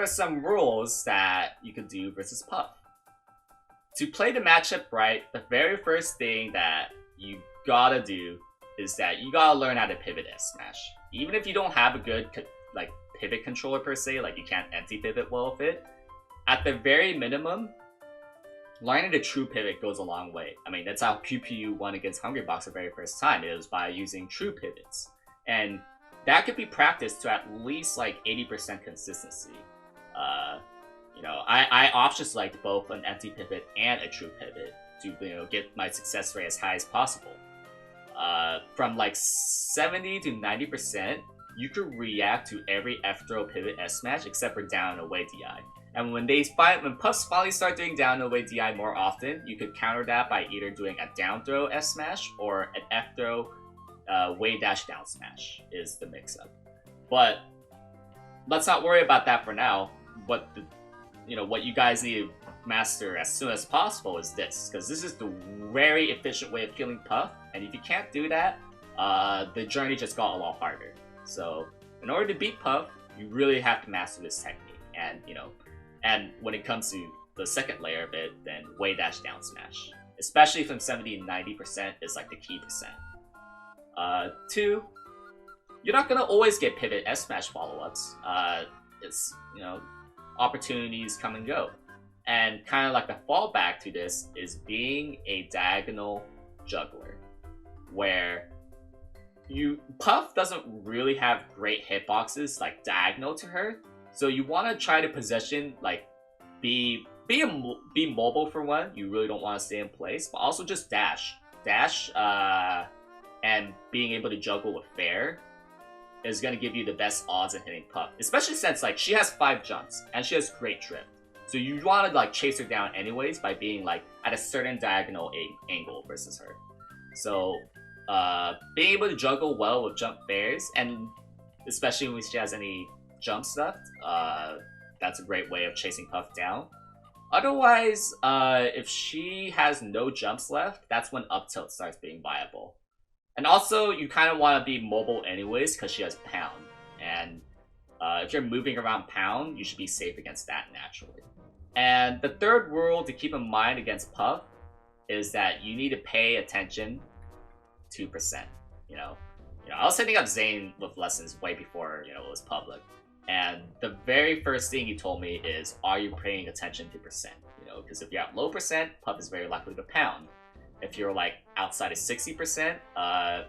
what are some rules that you could do versus Puff? To play the matchup right, the very first thing that you gotta do is that you gotta learn how to pivot S smash. Even if you don't have a good like pivot controller per se, like you can't anti-pivot well with it, at the very minimum, learning the true pivot goes a long way. I mean, that's how PPU won against Hungrybox the very first time. It was by using true pivots. And that could be practiced to at least like 80% consistency. You know, I option select both an empty pivot and a true pivot to get my success rate as high as possible. From like 70 to 90%, you could react to every F throw pivot S smash except for down and away DI. And when Puffs finally start doing down and away DI more often, you could counter that by either doing a down throw S smash or an F throw way dash down smash is the mix-up. But let's not worry about that for now. What you guys need to master as soon as possible is this, because this is the very efficient way of killing Puff. And if you can't do that, the journey just got a lot harder. So in order to beat Puff, you really have to master this technique. And when it comes to the second layer of it, then way dash down smash, especially from 70 to 90% is like the key percent. 2, you're not gonna always get pivot S smash follow-ups. It's opportunities come and go, and kind of like the fallback to this is being a diagonal juggler, where Puff doesn't really have great hitboxes like diagonal to her, so you want to try to position like be mobile for one. You really don't want to stay in place, but also just dash, and being able to juggle with fair is going to give you the best odds of hitting Puff, especially since like she has 5 jumps and she has great drift. So you want to like chase her down anyways by being like at a certain diagonal angle versus her. So being able to juggle well with jump fairs, and especially when she has any jumps left, that's a great way of chasing Puff down. Otherwise, if she has no jumps left, that's when up tilt starts being viable. And also, you kind of want to be mobile anyways because she has pound. And if you're moving around pound, you should be safe against that naturally. And the third rule to keep in mind against Puff is that you need to pay attention to percent. I was setting up Zane with lessons way before it was public. And the very first thing he told me is, are you paying attention to percent? Because if you're at low percent, Puff is very likely to pound. If you're like outside of 60%,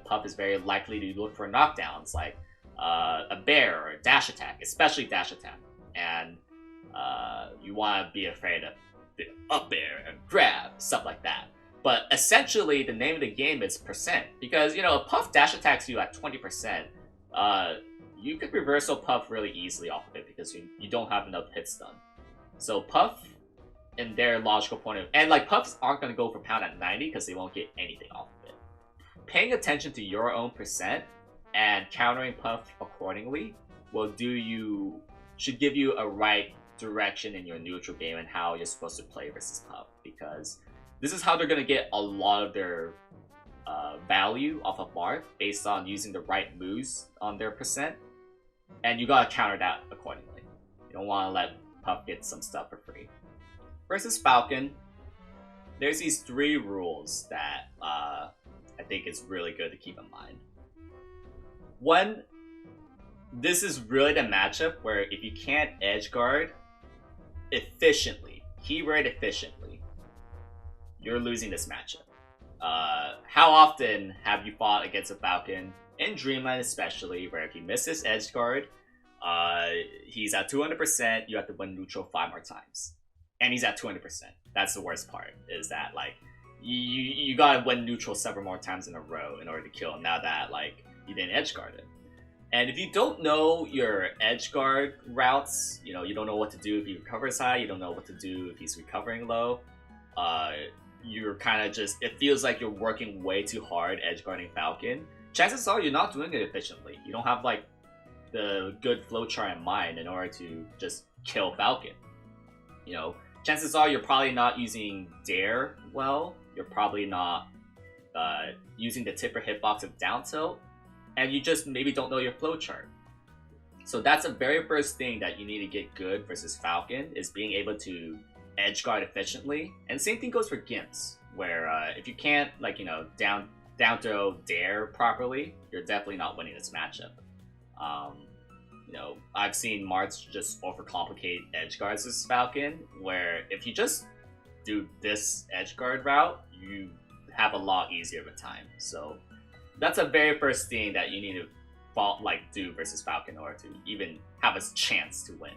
Puff is very likely to look for knockdowns like a bear or a dash attack, especially dash attack. And you want to be afraid of the up air and grab, stuff like that. But essentially, the name of the game is percent, because if Puff dash attacks you at 20%, you could reversal Puff really easily off of it because you don't have enough hits done. So Puff, in their logical point of view, and like Puffs aren't going to go for pound at 90 because they won't get anything off of it. Paying attention to your own percent and countering Puff accordingly should give you a right direction in your neutral game and how you're supposed to play versus Puff, because this is how they're going to get a lot of their value off of Marth based on using the right moves on their percent, and you gotta counter that accordingly. You don't want to let Puff get some stuff for free. Versus Falcon, there's these 3 rules that I think is really good to keep in mind. 1, this is really the matchup where if you can't edge guard efficiently, keyword efficiently, you're losing this matchup. How often have you fought against a Falcon, in Dreamland especially, where if he misses edge guard, he's at 200%, you have to win neutral 5 more times. And he's at 200%. That's the worst part, is that like you gotta win neutral several more times in a row in order to kill him, now that like you didn't edge guard it. And if you don't know your edge guard routes, you don't know what to do if he recovers high, you don't know what to do if he's recovering low, you're kind of just, it feels like you're working way too hard edge guarding Falcon. Chances are you're not doing it efficiently. You don't have like the good flowchart in mind in order to just kill Falcon. Chances are you're probably not using Dare well. You're probably not using the tipper hitbox of down tilt, and you just maybe don't know your flowchart. So that's the very first thing that you need to get good versus Falcon, is being able to edge guard efficiently. And same thing goes for Gimps, where if you can't, like, you know, down throw dare properly, you're definitely not winning this matchup. You know, I've seen Marths just overcomplicate edge guards versus Falcon, where if you just do this edge guard route, you have a lot easier of a time. So that's a very first thing that you need to do versus Falcon in order to even have a chance to win.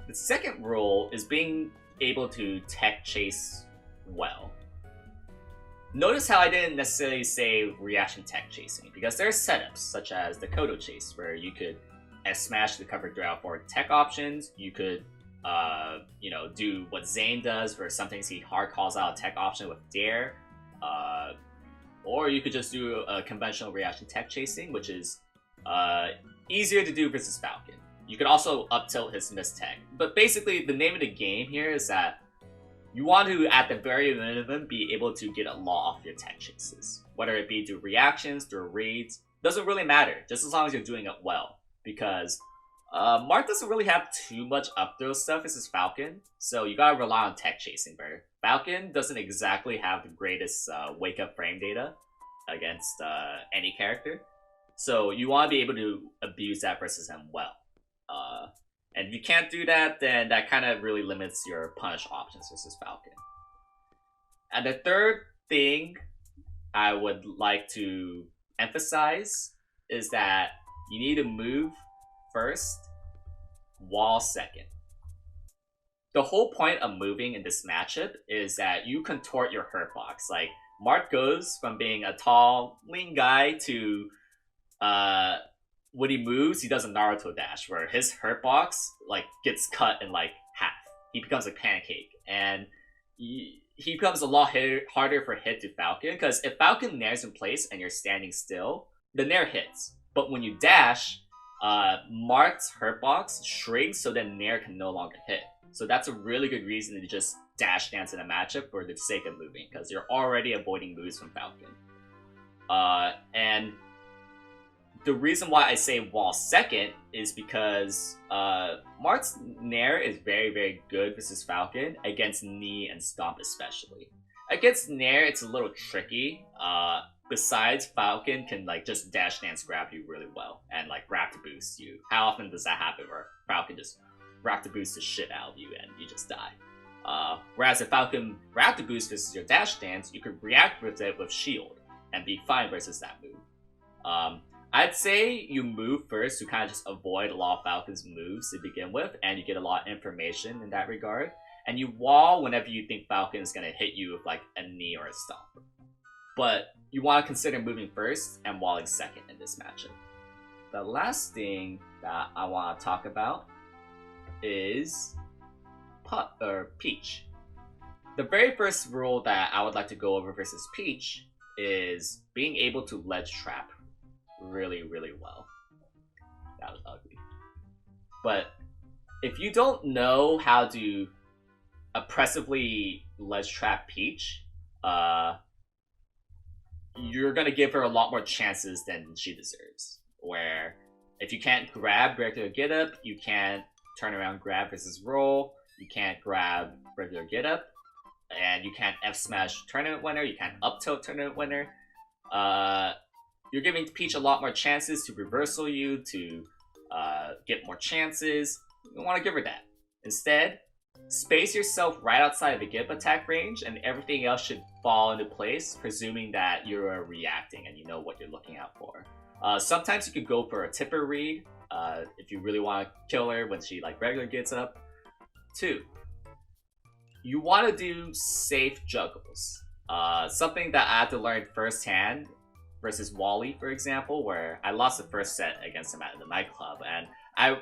The second rule is being able to tech chase well. Notice how I didn't necessarily say reaction tech chasing, because there are setups such as the Kodo chase, where you could S-smash the cover throughout for tech options. You could you know, do what Zane does, where sometimes he hard calls out a tech option with dare, or you could just do a conventional reaction tech chasing, which is easier to do versus Falcon. You could also up tilt his miss tech, but basically the name of the game here is that you want to, at the very minimum, be able to get a lot off your tech chases, whether it be through reactions, through reads. Doesn't really matter, just as long as you're doing it well, because Marth doesn't really have too much up throw stuff versus Falcon, so you gotta rely on tech chasing better. Falcon doesn't exactly have the greatest wake up frame data against any character, so you want to be able to abuse that versus him well. And if you can't do that, then that kind of really limits your punish options versus Falcon. And the third thing I would like to emphasize is that you need to move first, wall second. The whole point of moving in this matchup is that you contort your hurt box. Like, Marth goes from being a tall, lean guy to when he moves, he does a Naruto dash where his hurt box like gets cut in like half. He becomes a pancake, and he becomes a lot harder for hit to Falcon, because if Falcon nairs in place and you're standing still, the nair hits. But when you dash, Marth's hurt box shrinks so that nair can no longer hit. So that's a really good reason to just dash dance in a matchup for the sake of moving, because you're already avoiding moves from Falcon. And the reason why I say wall second is because Marth's nair is very, very good versus Falcon, against knee and stomp especially. Against nair, it's a little tricky. Besides, Falcon can like just dash dance grab you really well and like raptor boost you. How often does that happen where Falcon just raptor boosts the shit out of you and you just die? Whereas if Falcon raptor boost versus your dash dance, you could react with it with shield and be fine versus that move. I'd say you move first to kind of just avoid a lot of Falcon's moves to begin with, and you get a lot of information in that regard. And you wall whenever you think Falcon is going to hit you with like a knee or a stomp. But you want to consider moving first and walling second in this matchup. The last thing that I want to talk about is Peach. The very first rule that I would like to go over versus Peach is being able to ledge trap really, really well. That was ugly. But if you don't know how to oppressively ledge trap Peach, you're gonna give her a lot more chances than she deserves. Where if you can't grab regular get up, you can't turn around grab versus roll, you can't grab regular get up, and you can't F smash tournament winner, you can't up tilt tournament winner. You're giving Peach a lot more chances to reversal you, to get more chances. You don't want to give her that. Instead, space yourself right outside of the get up attack range, and everything else should fall into place, presuming that you're reacting and you know what you're looking out for. Sometimes you could go for a tipper read if you really want to kill her when she like regular gets up. 2, you want to do safe juggles. Something that I had to learn firsthand versus Wally, for example, where I lost the first set against him at the nightclub, and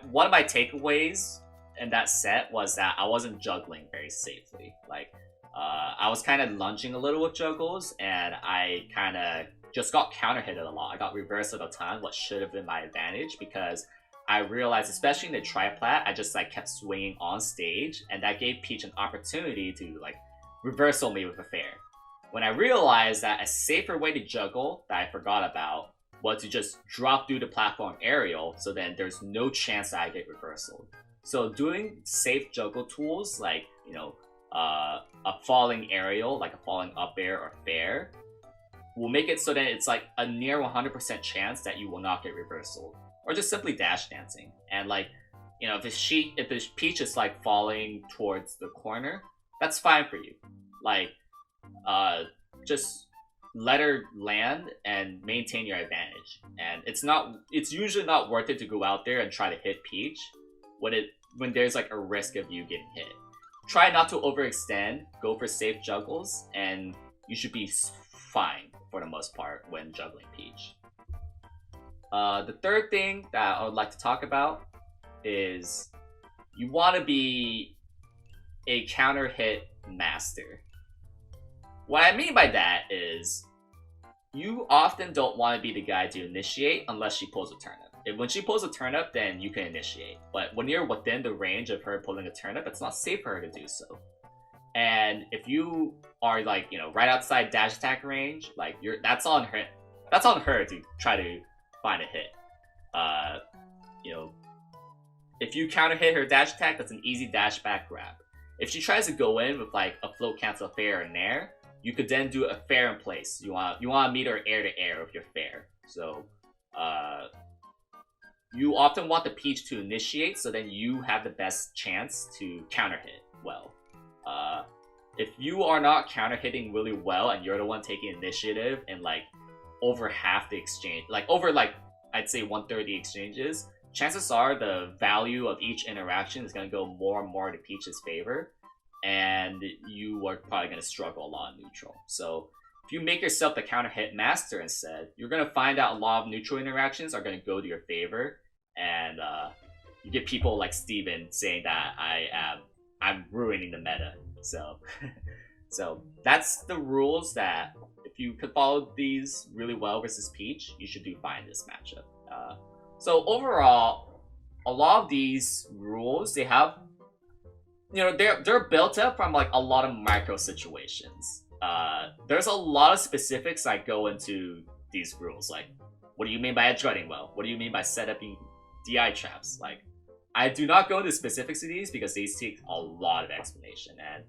one of my takeaways in that set was that I wasn't juggling very safely. Like, I was kind of lunging a little with juggles, and I kind of just got counter hitted a lot. I got reversed a ton, what should have been my advantage, because I realized, especially in the triplat, I just like kept swinging on stage, and that gave Peach an opportunity to like reversal me with a fair. When I realized that a safer way to juggle that I forgot about was to just drop through the platform aerial, so then there's no chance that I get reversal. So doing safe juggle tools like, you know, a falling aerial, like a falling up air or fair, will make it so that it's like a near 100% chance that you will not get reversal. Or just simply dash dancing. And like, you know, if the Peach is like falling towards the corner, that's fine for you. Like, just let her land and maintain your advantage. And it's usually not worth it to go out there and try to hit Peach when there's like a risk of you getting hit. Try not to overextend, go for safe juggles, and you should be fine for the most part when juggling Peach. The third thing that I would like to talk about is you want to be a counter hit master. What I mean by that is you often don't want to be the guy to initiate unless she pulls a turnip. When she pulls a turnip, then you can initiate. But when you're within the range of her pulling a turnip, it's not safe for her to do so. And if you are like, you know, right outside dash attack range, like that's on her. That's on her to try to find a hit. You know, if you counter hit her dash attack, that's an easy dash back grab. If she tries to go in with like a float cancel fair and nair, you could then do a fair in place. You want to meet her air to air with your fair. So you often want the Peach to initiate, so then you have the best chance to counter hit well. If you are not counter hitting really well and you're the one taking initiative in like over half the exchange, like over like I'd say 1/3 the exchanges, chances are the value of each interaction is going to go more and more to Peach's favor, and you are probably going to struggle a lot in neutral. So if you make yourself the counter hit master instead, you're going to find out a lot of neutral interactions are going to go to your favor, and you get people like Steven saying that I'm ruining the meta. So so that's the rules that if you could follow these really well versus Peach, you should do fine this matchup. So overall, a lot of these rules, they have, you know, they're built up from like a lot of micro situations. There's a lot of specifics that go into these rules. Like, what do you mean by edgeguarding well? What do you mean by setuping DI traps? Like, I do not go into specifics of these because these take a lot of explanation, and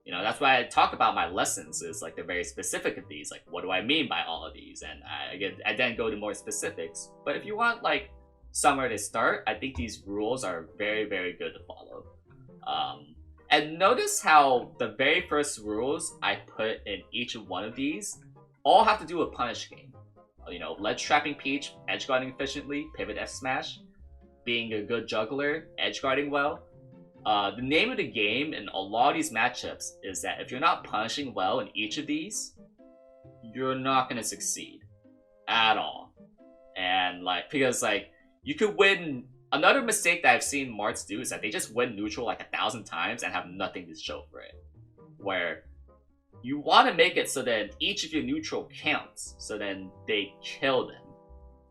you know that's why I talk about my lessons is like they're very specific of these. Like, what do I mean by all of these? And I then go to more specifics. But if you want like somewhere to start, I think these rules are very, very good to follow. And notice how the very first rules I put in each one of these all have to do with punish game. You know, ledge trapping Peach, edge guarding efficiently, pivot F smash, being a good juggler, edge guarding well. The name of the game in a lot of these matchups is that if you're not punishing well in each of these, you're not going to succeed at all. And like, because like, you could win. Another mistake that I've seen Marths do is that they just win neutral like 1,000 times and have nothing to show for it. Where you want to make it so that each of your neutral counts, so then they kill them.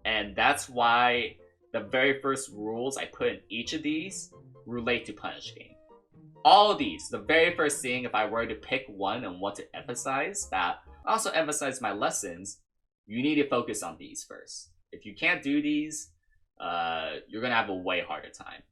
And that's why the very first rules I put in each of these relate to punish game. All of these, the very first thing, if I were to pick one and what to emphasize, that also emphasize my lessons, you need to focus on these first. If you can't do these, you're gonna have a way harder time.